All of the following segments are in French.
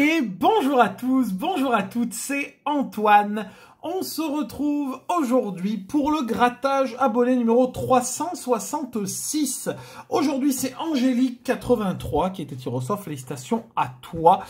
Et bonjour à tous, bonjour à toutes, c'est Antoine. On se retrouve aujourd'hui pour le grattage abonné numéro 366. Aujourd'hui, c'est Angélique83 qui était tirée au sort. Félicitations à toi.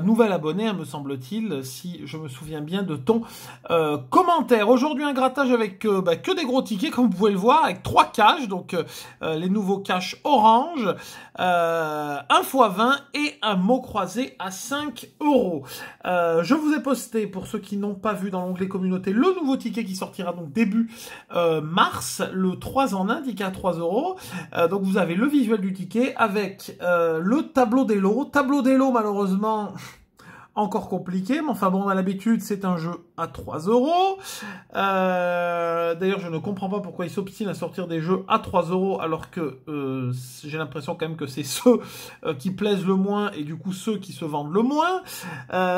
Nouvel abonné, hein, me semble-t-il, si je me souviens bien de ton commentaire. Aujourd'hui, un grattage avec que des gros tickets, comme vous pouvez le voir, avec 3 caches. Donc, les nouveaux caches orange, 1 x 20 et un mot croisé à 5 €. Je vous ai posté, pour ceux qui n'ont pas vu dans l'onglet communauté, le nouveau ticket qui sortira donc début mars, le 3 en 1, ticket à 3 €. Donc vous avez le visuel du ticket avec le tableau des lots. Tableau des lots, malheureusement, encore compliqué, mais enfin bon, on a l'habitude, c'est un jeu à 3 €. D'ailleurs, je ne comprends pas pourquoi ils s'obstinent à sortir des jeux à 3 € alors que j'ai l'impression quand même que c'est ceux qui plaisent le moins et du coup ceux qui se vendent le moins.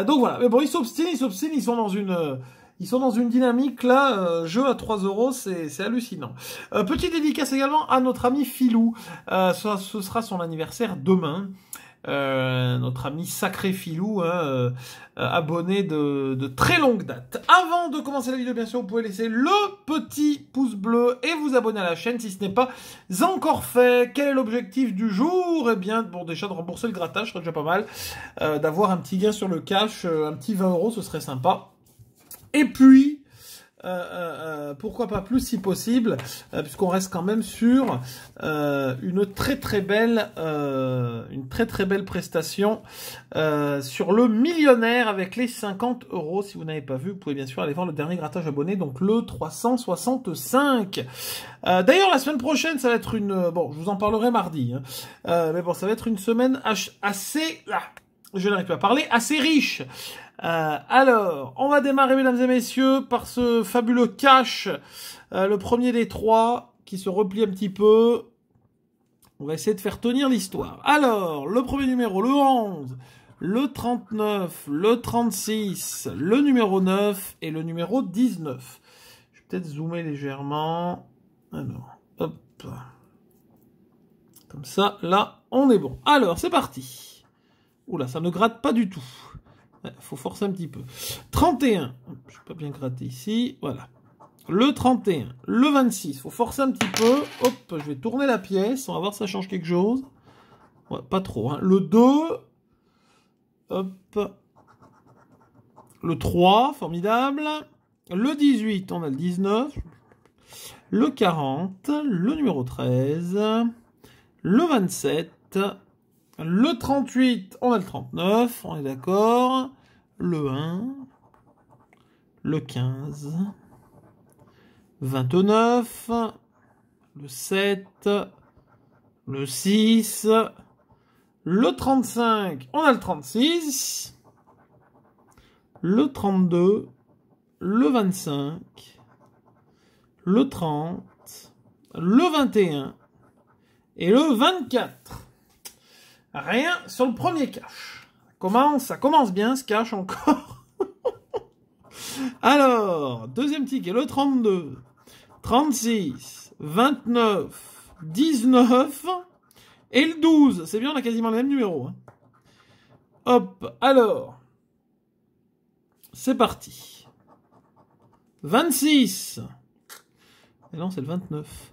Donc voilà, mais bon, ils s'obstinent, ils sont dans une... Ils sont dans une dynamique là, jeu à 3 €, c'est hallucinant. Petite dédicace également à notre ami Philou. Ce sera son anniversaire demain. Notre ami sacré Philou, hein, abonné de très longue date. Avant de commencer la vidéo, bien sûr, vous pouvez laisser le petit pouce bleu et vous abonner à la chaîne si ce n'est pas encore fait. Quel est l'objectif du jour? Eh bien, bon, déjà de rembourser le grattage, ce serait déjà pas mal. D'avoir un petit gain sur le cash, un petit 20 €, ce serait sympa. Et puis, pourquoi pas plus si possible, puisqu'on reste quand même sur une très très belle prestation sur le millionnaire avec les 50 €. Si vous n'avez pas vu, vous pouvez bien sûr aller voir le dernier grattage abonné, donc le 365. D'ailleurs, la semaine prochaine, ça va être une... Bon, je vous en parlerai mardi, hein, mais bon, ça va être une semaine assez... je n'arrive pas à parler, assez riche. Alors, on va démarrer, mesdames et messieurs, par ce fabuleux cash, le premier des 3, qui se replie un petit peu. On va essayer de faire tenir l'histoire. Alors, le premier numéro, le 11, le 39, le 36, le numéro 9 et le numéro 19. Je vais peut-être zoomer légèrement. Alors, hop. Comme ça, là, on est bon. Alors, c'est parti. Oula, ça ne gratte pas du tout. Faut forcer un petit peu. 31. Je vais pas bien gratter ici. Voilà. Le 31. Le 26. Faut forcer un petit peu. Hop, je vais tourner la pièce. On va voir si ça change quelque chose. Ouais, pas trop. Hein. Le 2. Hop. Le 3. Formidable. Le 18. On a le 19. Le 40. Le numéro 13. Le 27. Le 38, on a le 39, on est d'accord. Le 1, le 15, 29, le 7, le 6, le 35, on a le 36, le 32, le 25, le 30, le 21 et le 24. Rien sur le premier cash. Ça commence bien ce cash encore. Alors, deuxième ticket, le 32, 36, 29, 19 et le 12. C'est bien, on a quasiment le même numéro. Hein. Hop, alors, c'est parti. 26. Et non, c'est le 29.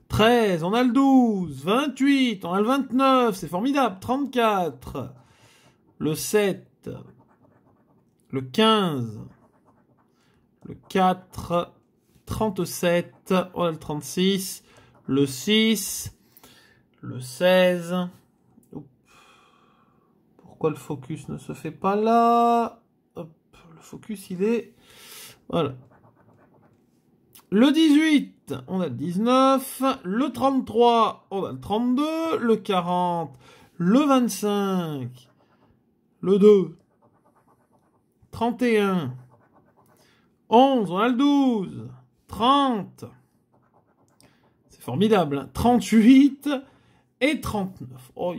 13, on a le 12, 28, on a le 29, c'est formidable, 34, le 7, le 15, le 4, 37, on a le 36, le 6, le 16, pourquoi le focus ne se fait pas là? Hop, le focus il est, voilà. Le 18, on a le 19, le 33, on a le 32, le 40, le 25, le 2, 31, 11, on a le 12, 30, c'est formidable, 38 et 39. Oh,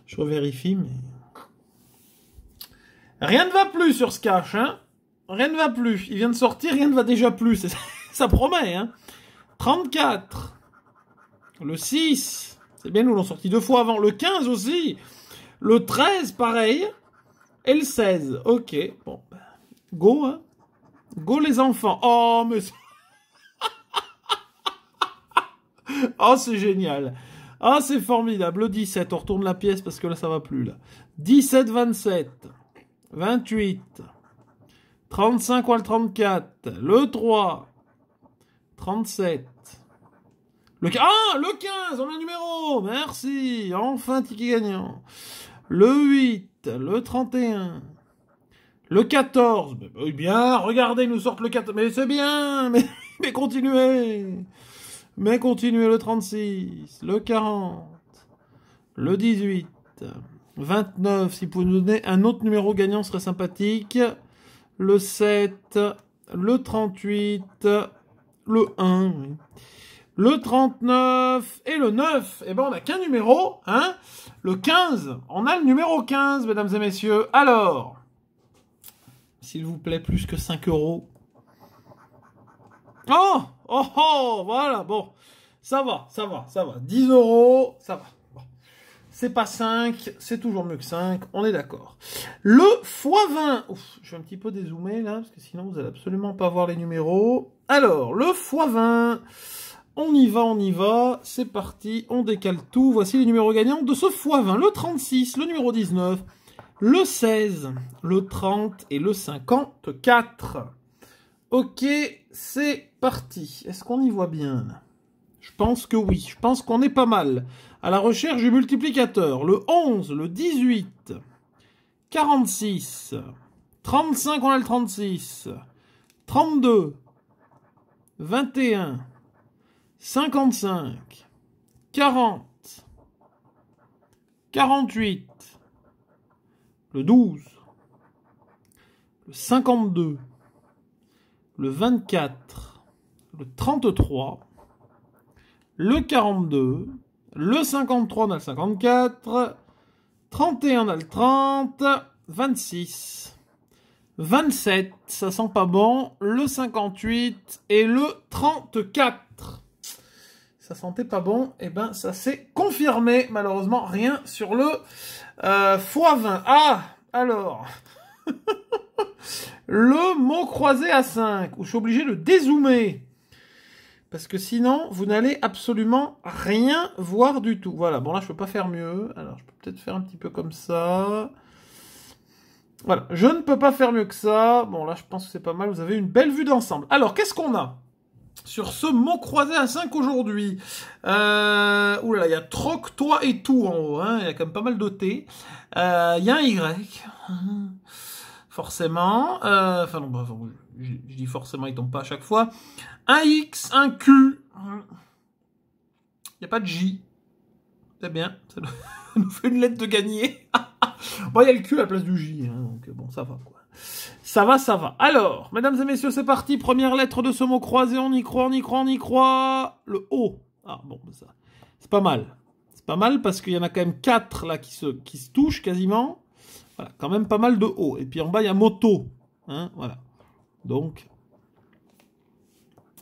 je revérifie, mais... Rien ne va plus sur ce cash, hein. Rien ne va plus. Il vient de sortir, rien ne va déjà plus. Ça promet, hein. 34. Le 6. C'est bien, nous l'ont sorti 2 fois avant. Le 15 aussi. Le 13, pareil. Et le 16. Ok. Bon. Go, hein. Go, les enfants. Oh, mais... Oh, c'est génial. Ah, c'est formidable. Le 17, on retourne la pièce parce que là, ça va plus, là. 17, 27. 28. 35 ou le 34. Le 3. 37. Le 15, on a un numéro. Merci. Enfin, ticket gagnant. Le 8. Le 31. Le 14. Mais bien, regardez, nous sortent le 14. Mais c'est bien. Mais continuez. Mais continuez le 36. Le 40. Le 18. 29. Si vous pouvez nous donner un autre numéro gagnant, ce serait sympathique. Le 7. Le 38. Le 1. Oui. Le 39 et le 9. Eh ben, on n'a qu'un numéro, hein. Le 15. On a le numéro 15, mesdames et messieurs. Alors, s'il vous plaît, plus que 5 euros. Oh, oh, oh, voilà, bon. Ça va. 10 euros, ça va. Bon. C'est pas 5, c'est toujours mieux que 5, on est d'accord. Le x20. Ouf, je vais un petit peu dézoomer, là, parce que sinon, vous allez absolument pas voir les numéros. Alors, le x20... On y va, c'est parti, on décale tout. Voici les numéros gagnants de ce x20. Le 36, le numéro 19, le 16, le 30 et le 54. Ok, c'est parti. Est-ce qu'on y voit bien? Je pense que oui, je pense qu'on est pas mal. À la recherche du multiplicateur. Le 11, le 18, 46, 35, on a le 36, 32, 21... 55, 40, 48, le 12, le 52, le 24, le 33, le 42, le 53, on a le 54, 31, on a le 30, 26, 27, ça sent pas bon, le 58 et le 34. Ça sentait pas bon, et ben ça s'est confirmé, malheureusement, rien sur le x20. Ah, alors, le mot croisé à 5, où je suis obligé de dézoomer, parce que sinon, vous n'allez absolument rien voir du tout. Voilà, bon là, je peux pas faire mieux, alors je peux peut-être faire un petit peu comme ça. Voilà, je ne peux pas faire mieux que ça. Bon là, je pense que c'est pas mal, vous avez une belle vue d'ensemble. Alors, qu'est-ce qu'on a sur ce mot croisé à 5 aujourd'hui? Oulala, il y a troc, toi et tout en haut. Hein, il y a quand même pas mal de T. Il y a un Y. Forcément. Enfin non, bref, je dis forcément, il tombe pas à chaque fois. Un X, un Q. Il n'y a pas de J. C'est bien. Ça nous fait une lettre de gagner. Bon, il y a le Q à la place du J. Hein, donc bon, ça va quoi. Ça va. Alors, mesdames et messieurs, c'est parti. Première lettre de ce mot croisé. On y croit. Le O. Ah, bon, ça. C'est pas mal. C'est pas mal parce qu'il y en a quand même 4 là qui se touchent quasiment. Voilà, quand même pas mal de O. Et puis en bas, il y a moto. Hein, voilà. Donc,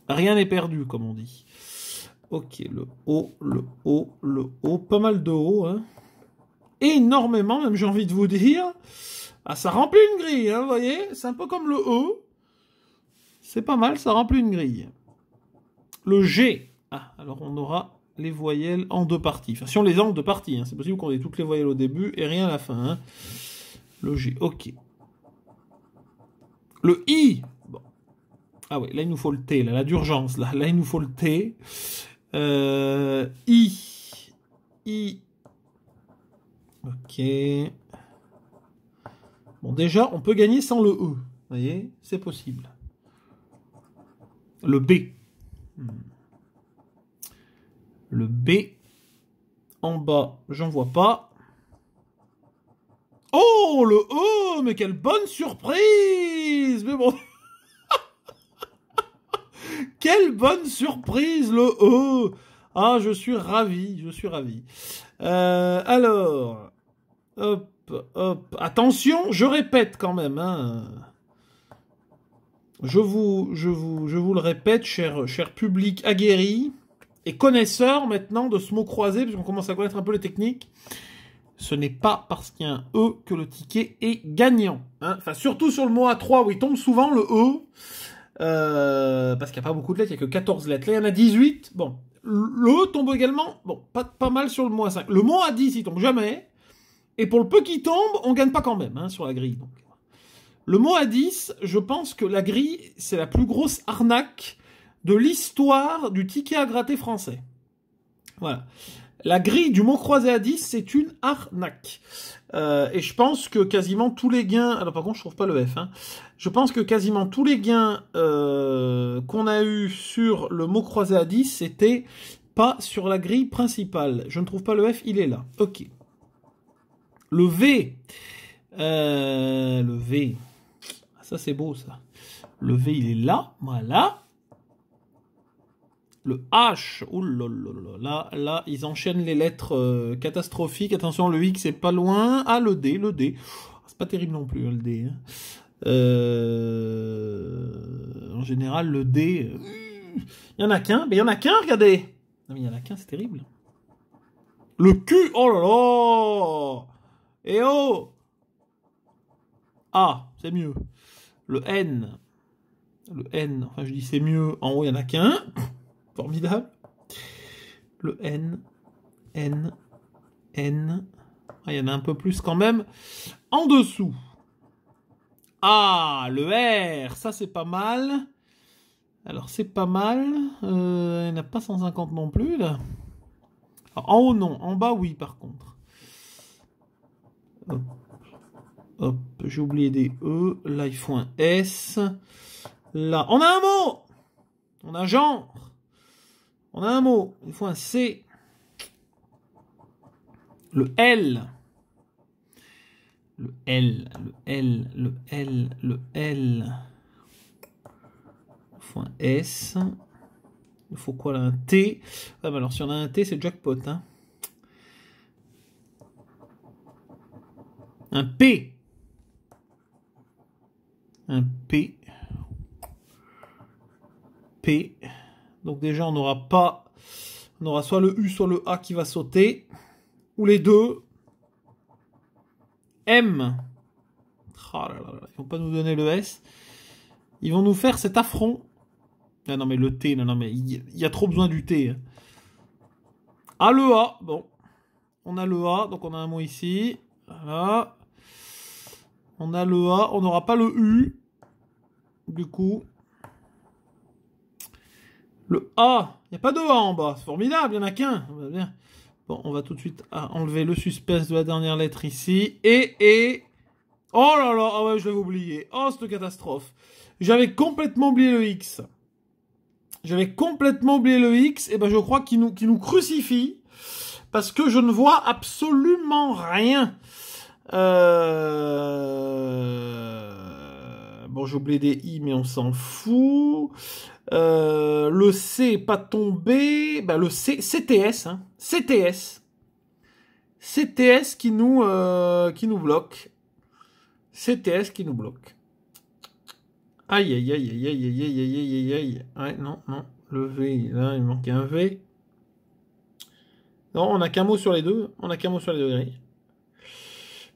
rien n'est perdu, comme on dit. Ok, le O. Pas mal de O, hein. Énormément, même j'ai envie de vous dire. Ah, ça remplit une grille, hein, vous voyez. C'est un peu comme le E. C'est pas mal, ça remplit une grille. Le G. Ah, alors on aura les voyelles en 2 parties. Enfin, si on les a en 2 parties, hein, c'est possible qu'on ait toutes les voyelles au début et rien à la fin. Hein. Le G, ok. Le I. Bon. Ah oui, là il nous faut le T, là d'urgence. Là il nous faut le T. I. Ok. Bon, déjà, on peut gagner sans le E. Vous voyez, c'est possible. Le B. Le B. En bas, j'en vois pas. Oh, le E. Mais quelle bonne surprise. Mais bon. Quelle bonne surprise, le E. Ah, je suis ravi. Alors. Hop. Attention, je répète quand même. Hein. Je vous le répète, cher public aguerri et connaisseur maintenant de ce mot croisé, puisqu'on commence à connaître un peu les techniques. Ce n'est pas parce qu'il y a un E que le ticket est gagnant. Hein. Enfin, surtout sur le mot A3 où il tombe souvent le E. Parce qu'il n'y a pas beaucoup de lettres, il n'y a que 14 lettres. Là, il y en a 18. Bon, le E tombe également. Bon, pas mal sur le mot A5. Le mot A10, il tombe jamais. Et pour le peu qui tombe, on gagne pas quand même hein, sur la grille. Donc. Le mot A10, je pense que la grille, c'est la plus grosse arnaque de l'histoire du ticket à gratter français. Voilà. La grille du mot croisé A10, c'est une arnaque. Et je pense que quasiment tous les gains... Alors par contre, je trouve pas le F. Hein. Je pense que quasiment tous les gains qu'on a eu sur le mot croisé A10, c'était pas sur la grille principale. Je ne trouve pas le F, il est là. Ok. Le V. Le V. Ça, c'est beau, ça. Le V, il est là. Voilà. Le H. Oh là là là. Là, ils enchaînent les lettres catastrophiques. Attention, le X, c'est pas loin. Ah, le D, le D. C'est pas terrible non plus, le D. Hein. En général, le D... il y en a qu'un. Mais il y en a qu'un, regardez. Non, mais il y en a qu'un, c'est terrible. Le Q. Oh là là. Et oh. Ah, c'est mieux. Le N. Le N. Enfin, je dis c'est mieux. En haut, il n'y en a qu'un. Formidable. Le N. N. N. Ah, il y en a un peu plus quand même. En dessous. Ah, le R. Ça, c'est pas mal. Alors, c'est pas mal. Il n'y en a pas 150 non plus, là. Alors, en haut, non. En bas, oui, par contre. Hop. Hop, j'ai oublié des E. Là, il faut un S. Là, on a un mot. On a un genre. On a un mot. Il faut un C. Le L. Le L. Le L. Le L. Le L. Il faut un S. Il faut quoi là? Un T. Ah, bah alors, si on a un T, c'est jackpot. Hein. Un P. Un P. P. Donc déjà, on n'aura pas... On aura soit le U, soit le A qui va sauter. Ou les deux. M. Oh là là là. Ils vont pas nous donner le S. Ils vont nous faire cet affront. Ah non, mais le T, non, mais il y a trop besoin du T. Hein. Ah, le A. Bon. On a le A, donc on a un mot ici. Voilà. On a le A. On n'aura pas le U. Du coup, le A, il n'y a pas de A en bas, c'est formidable, il n'y en a qu'un. Bon, on va tout de suite enlever le suspense de la dernière lettre ici. Et... Oh là là, ah ouais, je l'avais oublié. Oh, c'est une catastrophe. J'avais complètement oublié le X. J'avais complètement oublié le X, et ben je crois qu'il nous crucifie, parce que je ne vois absolument rien. Bon, j'ai oublié des I, mais on s'en fout. Le C pas tombé. Bah, le C, CTS. Hein. CTS. CTS qui nous bloque. CTS qui nous bloque. Aïe, aïe, aïe, aïe, aïe, aïe, aïe, aïe, aïe, aïe. Ouais, non, non. Le V, là, il manquait un V. Non, on n'a qu'un mot sur les deux. On n'a qu'un mot sur les deux grilles.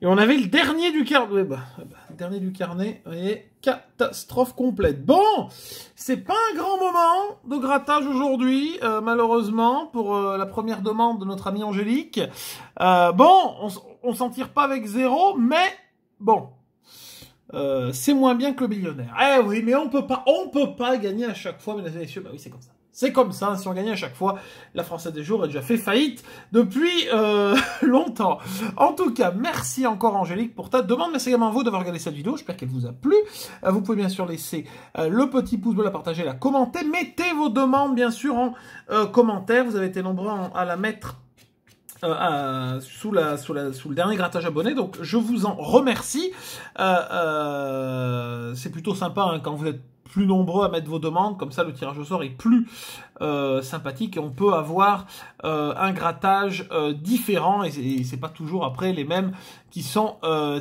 Et on avait le dernier du carnet. Le dernier du carnet, vous voyez, catastrophe complète. Bon, c'est pas un grand moment de grattage aujourd'hui, malheureusement, pour la première demande de notre amie Angélique. Bon, on s'en tire pas avec 0, mais bon, c'est moins bien que le millionnaire. Eh oui, mais on peut pas gagner à chaque fois, mesdames et messieurs. Bah oui, c'est comme ça. C'est comme ça, si on gagnait à chaque fois, la Française des Jours a déjà fait faillite depuis longtemps. En tout cas, merci encore Angélique pour ta demande. Merci également à vous d'avoir regardé cette vidéo, j'espère qu'elle vous a plu. Vous pouvez bien sûr laisser le petit pouce bleu, la partager, la commenter. Mettez vos demandes bien sûr en commentaire, vous avez été nombreux à la mettre sous le dernier grattage abonné, donc je vous en remercie. C'est plutôt sympa hein, quand vous êtes plus nombreux à mettre vos demandes, comme ça le tirage au sort est plus sympathique et on peut avoir un grattage différent et c'est pas toujours après les mêmes qui sont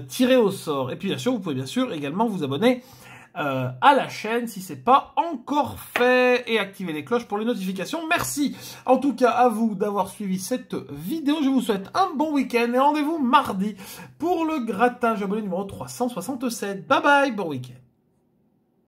tirés au sort. Et puis bien sûr, vous pouvez bien sûr également vous abonner à la chaîne si c'est pas encore fait et activez les cloches pour les notifications. Merci en tout cas à vous d'avoir suivi cette vidéo. Je vous souhaite un bon week-end et rendez-vous mardi pour le grattage abonné numéro 367. Bye bye, bon week-end.